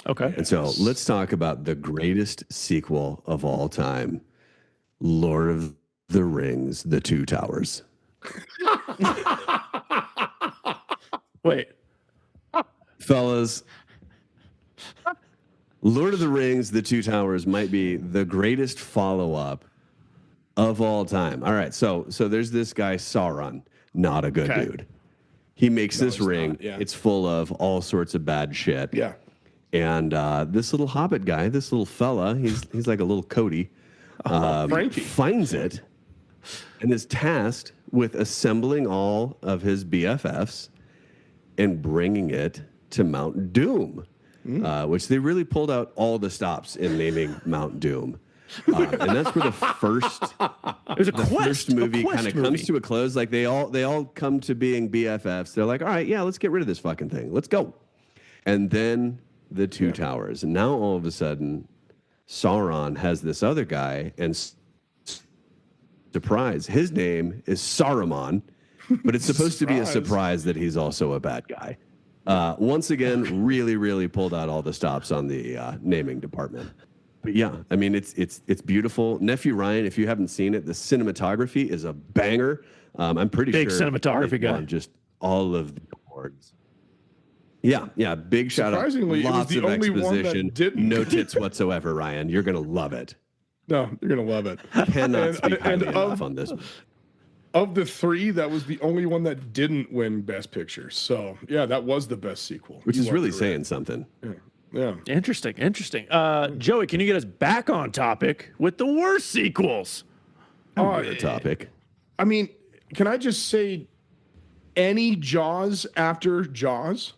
Okay. And so let's talk about the greatest sequel of all time, Lord of the Rings, The Two Towers. Wait. Fellas, Lord of the Rings, The Two Towers might be the greatest follow-up of all time. All right, so there's this guy, Sauron, not a good dude. He makes this ring. not, yeah. It's full of all sorts of bad shit. Yeah. And this little hobbit guy, this little fella, he's like a little Cody, Frankie. finds it and is tasked with assembling all of his BFFs and bringing it to Mount Doom, which they really pulled out all the stops in naming Mount Doom. And that's where the first It was a first movie kind of comes to a close. Like they all come to being BFFs. They're like, all right, yeah, let's get rid of this fucking thing. Let's go. And then the Two Towers. And now all of a sudden, Sauron has this other guy, and surprise, his name is Saruman, but it's supposed to be a surprise that he's also a bad guy. Once again, really pulled out all the stops on the naming department. But yeah, I mean, it's beautiful. Nephew Ryan, if you haven't seen it, the cinematography is a banger. I'm pretty Big sure cinematography it guy. won just all of the awards. Yeah, big shout out. Surprisingly, it was Lots the of only one that exposition, didn't. no tits whatsoever, Ryan. You're gonna love it. No, you're gonna love it. Cannot speak and highly enough on this. Of the three, that was the only one that didn't win Best Picture. So yeah, that was the best sequel. Which You is are really correct. saying something. Yeah. Interesting. Joey, can you get us back on topic with the worst sequels? The topic. I mean, can I just say any Jaws after Jaws?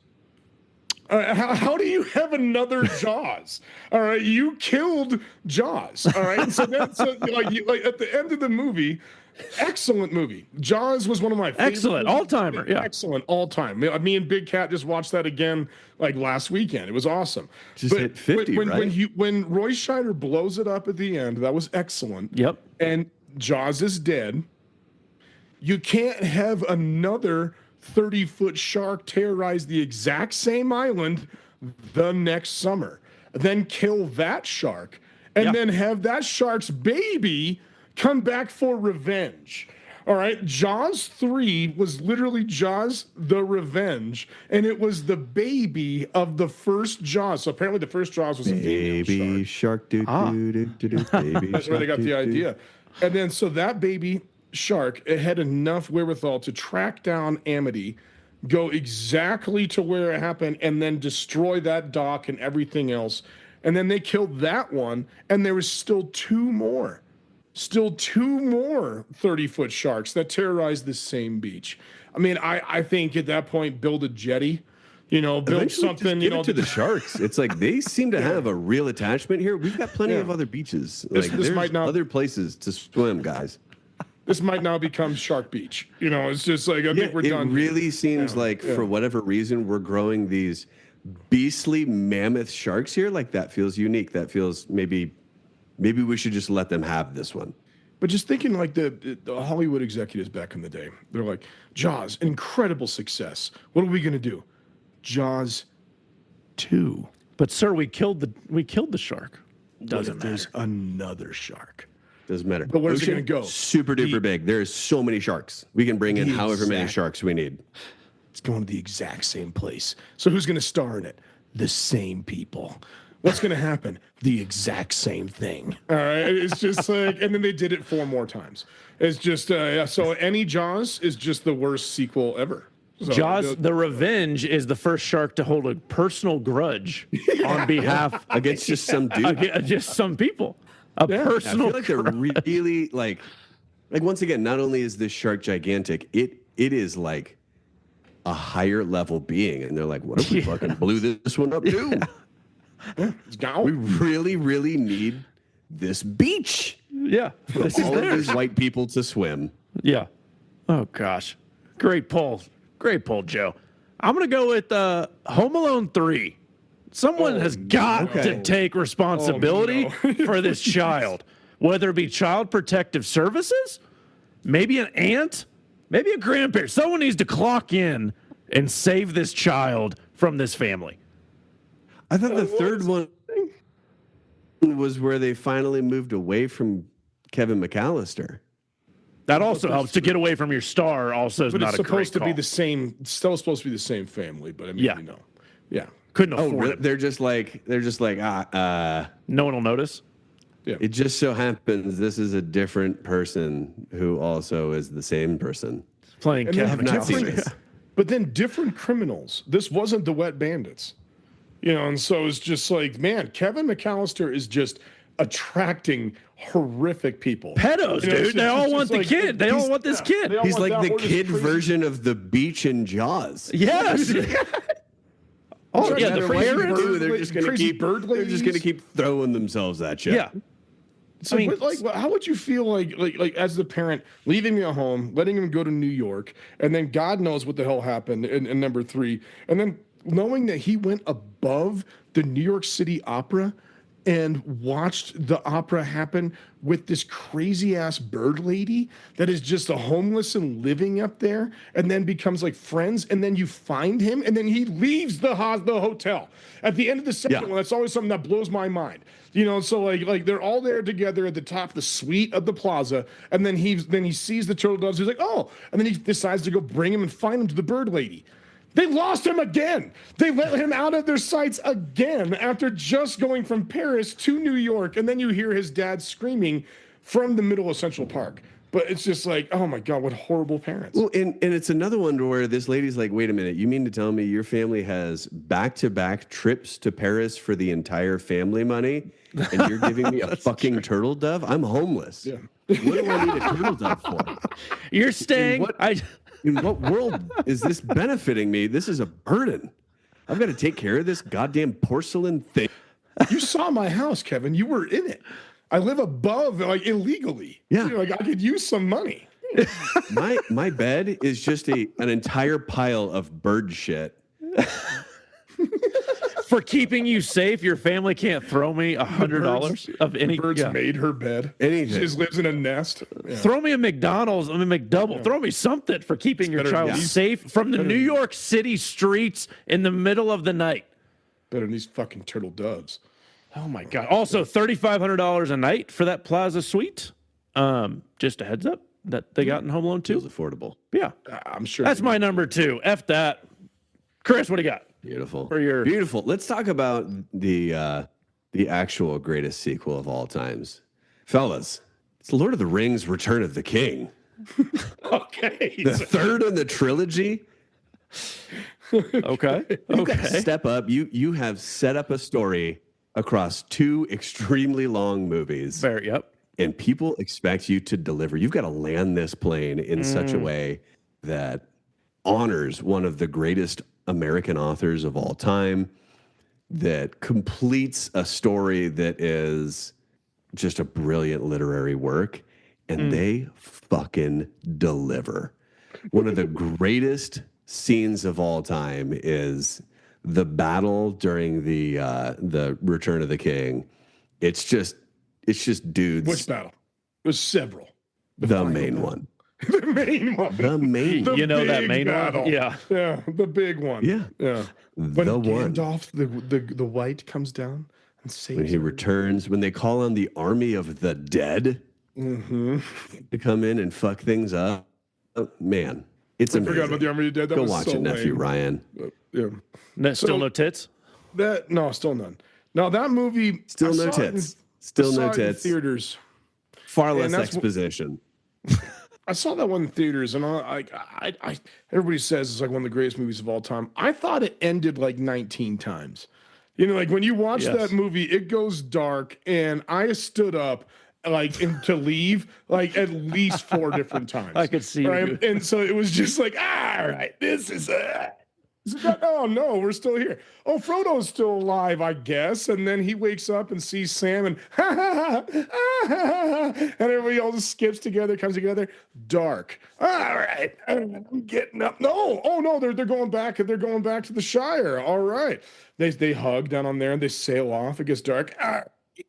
How do you have another Jaws? All right, you killed Jaws. All right, so that's like at the end of the movie. Excellent movie. Jaws was one of my favorite Excellent. movies. All-timer, yeah. Excellent all time. Me and Big Cat just watched that again like last weekend. It was awesome. Just hit 50, right? When Roy Scheider blows it up at the end, that was excellent. Yep. And Jaws is dead. You can't have another 30-foot shark terrorize the exact same island the next summer. Then kill that shark and then have that shark's baby come back for revenge. All right. Jaws 3 was literally Jaws the Revenge, and it was the baby of the first Jaws. So apparently the first Jaws was a female Baby shark. shark, baby. That's where they got the idea. And then so that baby shark, it had enough wherewithal to track down Amity, go exactly to where it happened, and then destroy that dock and everything else. And then they killed that one, and there was still two more 30-foot sharks that terrorized the same beach. I mean, I think at that point, build a jetty, build Eventually, something, just give it to the sharks. It's like they seem to have a real attachment here. We've got plenty of other beaches. This There's might not- other places to swim, guys. This might now become Shark Beach. It's just like, I think we're done. It really seems like for whatever reason, we're growing these beastly mammoth sharks here. Like that feels unique. That feels maybe we should just let them have this one. But just thinking like the Hollywood executives back in the day, they're like, Jaws, incredible success. What are we going to do? Jaws 2. But sir, we killed the shark. Doesn't matter. There's another shark. Doesn't matter. But where's it Ocean, gonna go? Super duper big. There's so many sharks. We can bring in The however many exact- sharks we need. It's going to the exact same place. So who's going to star in it? The same people. What's going to happen? The exact same thing. All right. It's just like, and then they did it 4 more times. It's just, so any Jaws is just the worst sequel ever. So, Jaws the Revenge is the first shark to hold a personal grudge on behalf Against just some dude. just some people. I Personal feel like they're really like once again, not only is this shark gigantic, it is like a higher level being. And they're like, what if we fucking blew this one up too? it's gone. We really, really need this beach. Yeah. For This is all of theirs. these white people to swim. Yeah. Oh gosh. Great poll. Great poll, Joe. I'm gonna go with Home Alone 3. Someone has got to take responsibility for this child, whether it be Child Protective Services, maybe an aunt, maybe a grandparent. Someone needs to clock in and save this child from this family. I thought the third one was where they finally moved away from Kevin McAllister. That also helps to get away from your star. Also, is But not it's a great supposed to be call. the same, still supposed to be the same family, but I mean, Yeah. Yeah. Couldn't Oh, afford really? it. They're just like No one will notice. it just so happens this is a different person who also is the same person. Playing And they Kevin have not seen McAllister. this. But then different criminals. This wasn't the Wet Bandits. And so it's just like, man, Kevin McAllister is just attracting horrific people. Pedos, dude. it's They all just want the like- kid. They all want this kid. they all He's want like that the or this kid crazy- version of the beach in Jaws. Yes. Oh, Right, yeah, no the matter what you parents. do, They're just gonna crazy keep. bird They're just gonna ladies. keep throwing themselves at you. Yeah. So, I mean- but, like, how would you feel like as the parent leaving me at home, letting him go to New York, and then God knows what the hell happened in number 3, and then knowing that he went above the New York City Opera and watched the opera happen with this crazy ass bird lady that is just a homeless and living up there, and then becomes like friends, and then you find him, and then he leaves the hotel at the end of the second Yeah. one. That's always something that blows my mind. So like they're all there together at the top of the suite of the plaza, and then he sees the turtle doves. He's like, oh, and then he decides to go bring him and find him to the bird lady. They lost him again. They let him out of their sights again after just going from Paris to New York. And then you hear his dad screaming from the middle of Central Park. But it's just like, oh my God, what horrible parents. Well, and it's another one where this lady's like, wait a minute, you mean to tell me your family has back-to-back trips to Paris for the entire family money, and you're giving me a fucking turtle dove? I'm homeless. Yeah. What do I need a turtle dove for? You're staying. In what world is this benefiting me? This is a burden. I've got to take care of this goddamn porcelain thing. You saw my house, Kevin. You were in it. I live above, like, illegally. Yeah. You know, like, I could use some money. My bed is just an entire pile of bird shit. For keeping you safe, your family can't throw me $100 of any. The birds made her bed. Anything. She just lives in a nest. Yeah. Throw me a McDonald's, McDouble. Yeah. Throw me something for keeping your child safe from the New York City streets in the middle of the night. Better than these fucking turtle doves. Oh my God. Also, $3,500 a night for that Plaza Suite. Just a heads up that they got in Home Alone 2. Feels affordable. Yeah. I'm sure. That's my number 2. F that. Chris, what do you got? Beautiful. For your... Beautiful. Let's talk about the actual greatest sequel of all times. Fellas, it's Lord of the Rings Return of the King. Okay. The third in the trilogy. Okay. Okay. Step up. You have set up a story across 2 extremely long movies. Fair, yep. And people expect you to deliver. You've got to land this plane in such a way that honors one of the greatest American authors of all time, that completes a story that is just a brilliant literary work, and they fucking deliver. One of the greatest scenes of all time is the battle during the Return of the King. It's just dudes. Which battle? There's several. The main one. The main one. The main. The You know that big main battle. one? Yeah. Yeah, the big one. Yeah. Yeah. When The one. Gandalf, the white comes down and saves When he him. returns, when they call on the army of the dead to come in and fuck things up. Oh, man, it's I amazing. forgot about the Army of the Dead. That Go was watch so it, Nephew lame. Ryan. Yeah. Still no tits? No, still none. No, that movie. Still I no saw it tits. I Still saw no it in tits. theaters. Far And less that's exposition. I saw that one in theaters, and I everybody says it's like one of the greatest movies of all time. I thought it ended like 19 times. You know, like when you watch that movie, it goes dark, and I stood up to leave like at least 4 different times. I could see right? you. And so it was just like, all right, this is oh no, we're still here. Oh, Frodo's still alive, I guess. And then he wakes up and sees Sam and and everybody all just skips together, comes together. Dark. All right, I'm getting up. No, oh no, they're going back. They're going back to the Shire. All right, they hug down on there and they sail off. It gets dark.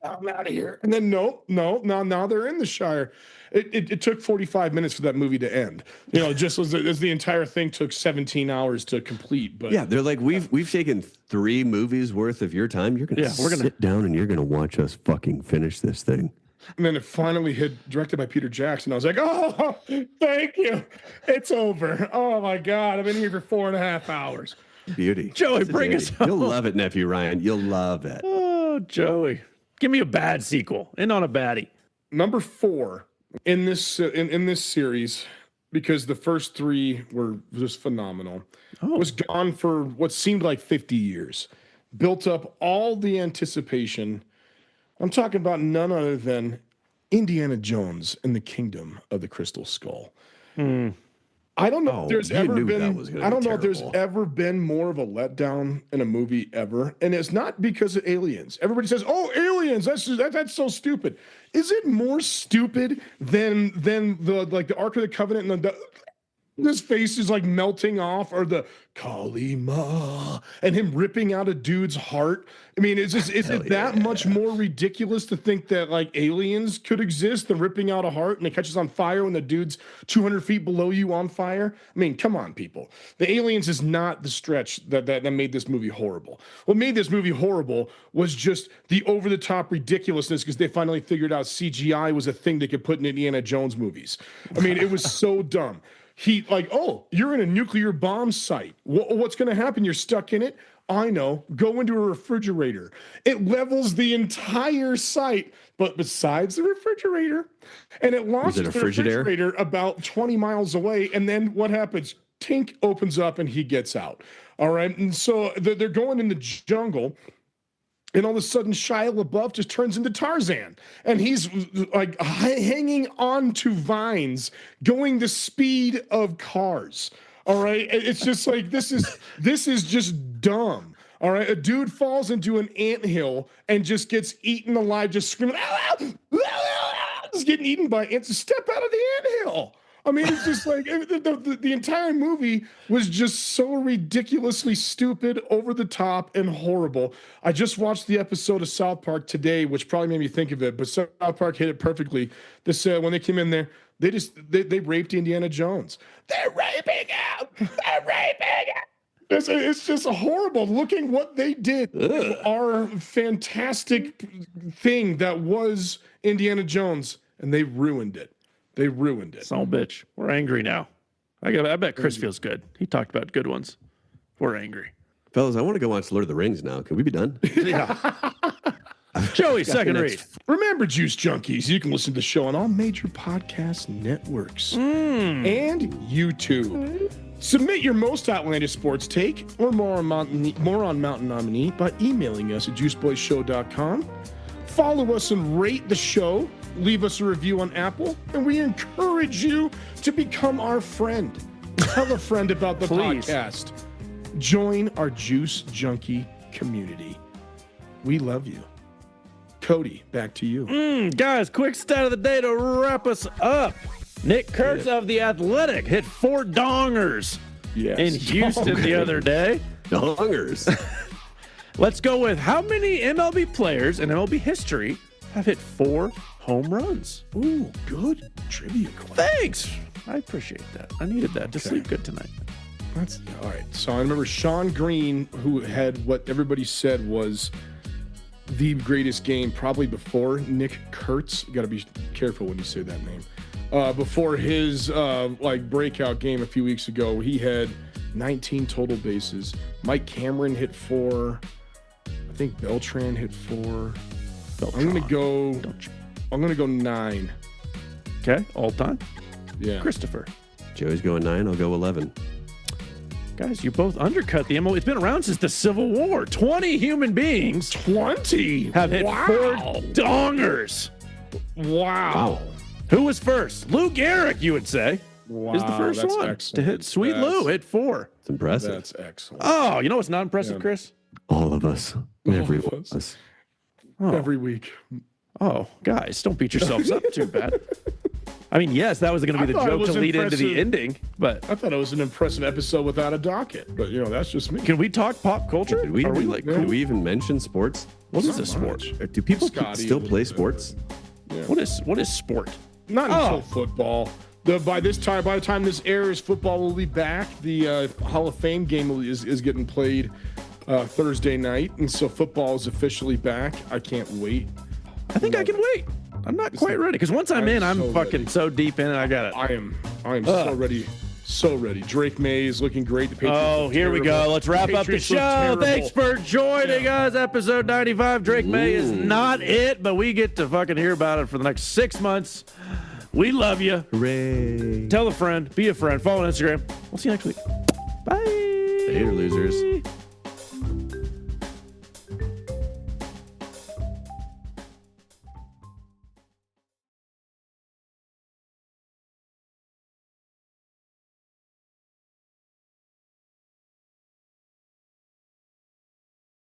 I'm out of here. And then no, now they're in the Shire. It took 45 minutes for that movie to end. You know, just as the entire thing took 17 hours to complete. But Yeah, they're like, we've taken 3 movies worth of your time. You're gonna sit down and you're gonna watch us fucking finish this thing. And then it finally hit, directed by Peter Jackson. I was like, oh, thank you. It's over. Oh my God, I've been here for 4.5 hours. Beauty. Joey, It's a bring beauty. us home. You'll love it, Nephew Ryan. You'll love it. Oh, Joey. Give me a bad sequel. End on a baddie. Number 4 in this series, because the first 3 were just phenomenal, was gone for what seemed like 50 years. Built up all the anticipation. I'm talking about none other than Indiana Jones and the Kingdom of the Crystal Skull. I don't know if there's you ever knew that been. was gonna I be don't know if there's terrible. ever been more of a letdown in a movie ever, and it's not because of aliens. Everybody says, "Oh, aliens! That's so stupid." Is it more stupid than the Ark of the Covenant and his face is like melting off, or the Kalima and him ripping out a dude's heart? I mean, is it that much more ridiculous to think that like aliens could exist than ripping out a heart and it catches on fire when the dude's 200 feet below you on fire? I mean, come on, people. The aliens is not the stretch that made this movie horrible. What made this movie horrible was just the over-the-top ridiculousness, because they finally figured out CGI was a thing they could put in Indiana Jones movies. I mean, it was so dumb. He like, oh, you're in a nuclear bomb site. What's going to happen? You're stuck in it. I know. Go into a refrigerator. It levels the entire site, but besides the refrigerator, and it launches the refrigerator about 20 miles away. And then what happens? Tink opens up and he gets out. All right. And so they're going in the jungle. And all of a sudden, Shia LaBeouf just turns into Tarzan. And he's like hanging on to vines, going the speed of cars. All right. It's just like, this is just dumb. All right. A dude falls into an anthill and just gets eaten alive, just screaming, just getting eaten by ants. Step out of the anthill. I mean, it's just like the entire movie was just so ridiculously stupid, over the top, and horrible. I just watched the episode of South Park today, which probably made me think of it, but South Park hit it perfectly. This when they came in there, they raped Indiana Jones. They're raping him. They're raping him. It's just horrible. Looking what they did to our fantastic thing that was Indiana Jones, and they ruined it. They ruined it. Son of a bitch. We're angry now. I bet Chris feels good. He talked about good ones. We're angry. Fellas, I want to go watch Lord of the Rings now. Can we be done? Yeah. Joey, second read. Remember, Juice Junkies, you can listen to the show on all major podcast networks and YouTube. Submit your most outlandish sports take or Moron Mountain nominee by emailing us at juiceboyshow.com. Follow us and rate the show. Leave us a review on Apple, and we encourage you to become our friend. Tell a friend about the podcast. Join our Juice Junkie community. We love you. Cody, back to you. Guys, quick stat of the day to wrap us up. Nick Kurtz of The Athletic hit 4 dongers in Houston the other day. Dongers. Let's go with how many MLB players in MLB history have hit 4 home runs? Ooh, good trivia question. Thanks. I appreciate that. I needed that to sleep good tonight. That's all right. So I remember Sean Green, who had what everybody said was the greatest game, probably before Nick Kurtz. You got to be careful when you say that name. Before his breakout game a few weeks ago, he had 19 total bases. Mike Cameron hit 4. I think Beltran hit 4. I'm gonna go 9. Okay, all time. Yeah. Christopher. Joey's going 9. I'll go 11. Guys, you both undercut the MLB. It's been around since the Civil War. 20 human beings 20 have hit 4 dongers. Wow. Who was first? Lou Gehrig, you would say, is the first one excellent. to hit. Sweet Lou hit 4. It's impressive. That's excellent. Oh, you know what's not impressive, Chris? All of us. Every one of us. Every week. Oh, guys, don't beat yourselves up too bad. I mean, yes, that was going to be the joke to lead into the ending, but I thought it was an impressive episode without a docket. But that's just me. Can we talk pop culture? Did we even mention sports? What is a sport? Do people still play sports? Yeah. What is sport? Not until football. By the time this airs, football will be back. The Hall of Fame game is getting played Thursday night, and so football is officially back. I can't wait. I think I can wait. I'm not quite ready because once I'm in, I'm fucking so deep in it. I got it. I am so ready. So ready. Drake May is looking great. The Patriots here we go. Let's wrap up the show. Thanks for joining us. Episode 95. Drake May is not it, but we get to fucking hear about it for the next 6 months. We love you. Hooray. Tell a friend. Be a friend. Follow on Instagram. We'll see you next week. Bye. Later, losers.